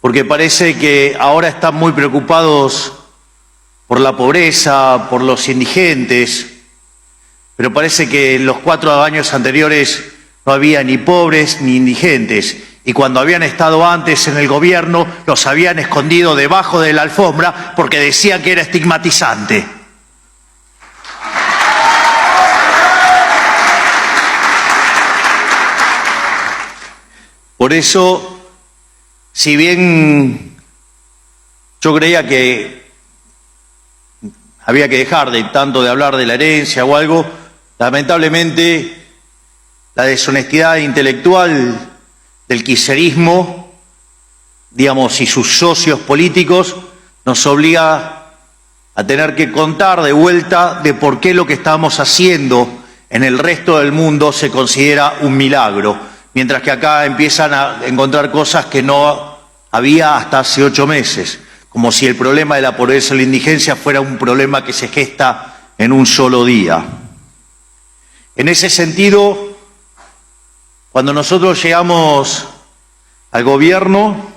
porque parece que ahora están muy preocupados por la pobreza, por los indigentes, pero parece que en los 4 años anteriores no había ni pobres ni indigentes, y cuando habían estado antes en el gobierno los habían escondido debajo de la alfombra porque decían que era estigmatizante. Por eso, si bien yo creía que había que dejar de tanto de hablar de la herencia o algo, lamentablemente la deshonestidad intelectual del kirchnerismo, digamos, y sus socios políticos nos obliga a tener que contar de vuelta de por qué lo que estamos haciendo en el resto del mundo se considera un milagro, mientras que acá empiezan a encontrar cosas que no había hasta hace 8 meses, como si el problema de la pobreza y la indigencia fuera un problema que se gesta en un solo día. En ese sentido, cuando nosotros llegamos al gobierno,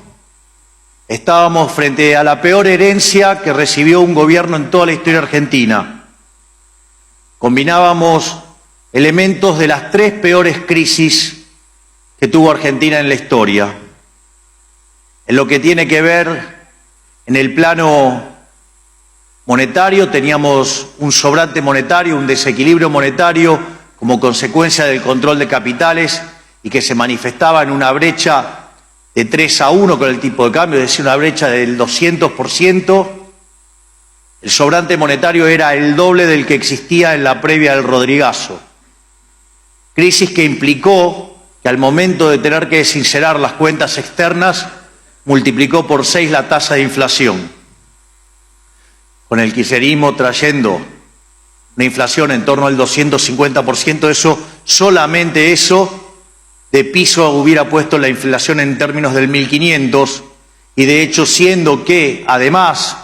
estábamos frente a la peor herencia que recibió un gobierno en toda la historia argentina. Combinábamos elementos de las 3 peores crisis que tuvo Argentina en la historia. En lo que tiene que ver en el plano monetario, teníamos un sobrante monetario, un desequilibrio monetario como consecuencia del control de capitales y que se manifestaba en una brecha de 3-1 con el tipo de cambio, es decir, una brecha del 200%. El sobrante monetario era el doble del que existía en la previa del Rodrigazo. Crisis que implicó que al momento de tener que desincerar las cuentas externas, multiplicó por 6 la tasa de inflación. Con el kirchnerismo trayendo una inflación en torno al 250%, eso, solamente eso, de piso hubiera puesto la inflación en términos del 1500, y de hecho, siendo que además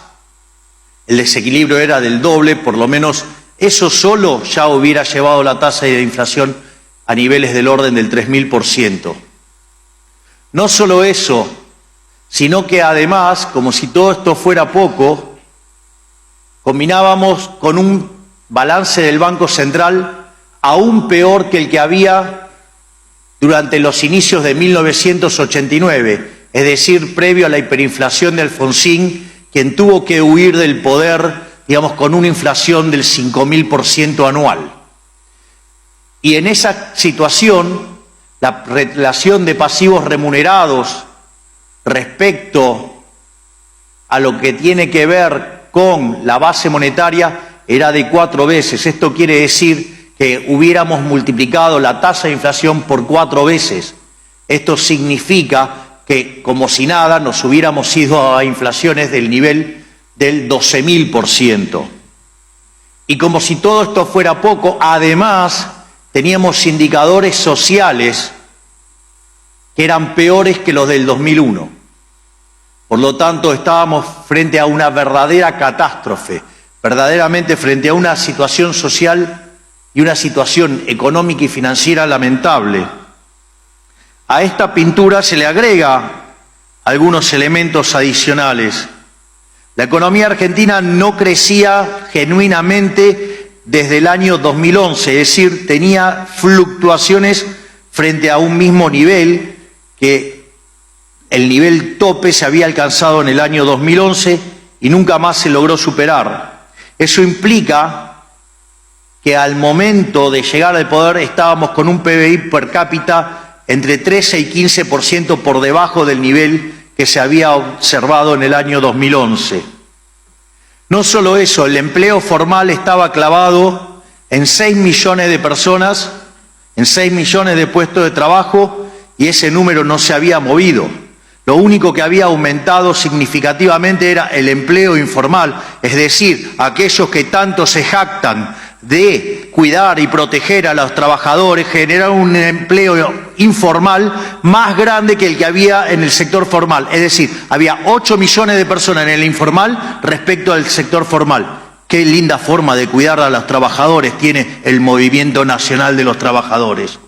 el desequilibrio era del doble, por lo menos eso solo ya hubiera llevado la tasa de inflación a niveles del orden del 3000%. No solo eso, sino que además, como si todo esto fuera poco, combinábamos con un balance del Banco Central aún peor que el que había durante los inicios de 1989, es decir, previo a la hiperinflación de Alfonsín, quien tuvo que huir del poder, digamos, con una inflación del 5000% anual. Y en esa situación, la relación de pasivos remunerados respecto a lo que tiene que ver con la base monetaria era de 4 veces. Esto quiere decir que hubiéramos multiplicado la tasa de inflación por 4 veces. Esto significa que, como si nada, nos hubiéramos ido a inflaciones del nivel del 12.000%. Y como si todo esto fuera poco, además teníamos indicadores sociales que eran peores que los del 2001. Por lo tanto, estábamos frente a una verdadera catástrofe, verdaderamente frente a una situación social y una situación económica y financiera lamentable. A esta pintura se le agrega algunos elementos adicionales. La economía argentina no crecía genuinamente desde el año 2011, es decir, tenía fluctuaciones frente a un mismo nivel, que el nivel tope se había alcanzado en el año 2011 y nunca más se logró superar. Eso implica que al momento de llegar al poder estábamos con un PBI per cápita entre 13 y 15% por debajo del nivel que se había observado en el año 2011. No solo eso, el empleo formal estaba clavado en 6 millones de personas, en 6 millones de puestos de trabajo, y ese número no se había movido. Lo único que había aumentado significativamente era el empleo informal, es decir, aquellos que tanto se jactan de cuidar y proteger a los trabajadores, generaron un empleo informal más grande que el que había en el sector formal. Es decir, había 8 millones de personas en el informal respecto al sector formal. Qué linda forma de cuidar a los trabajadores tiene el Movimiento Nacional de los Trabajadores.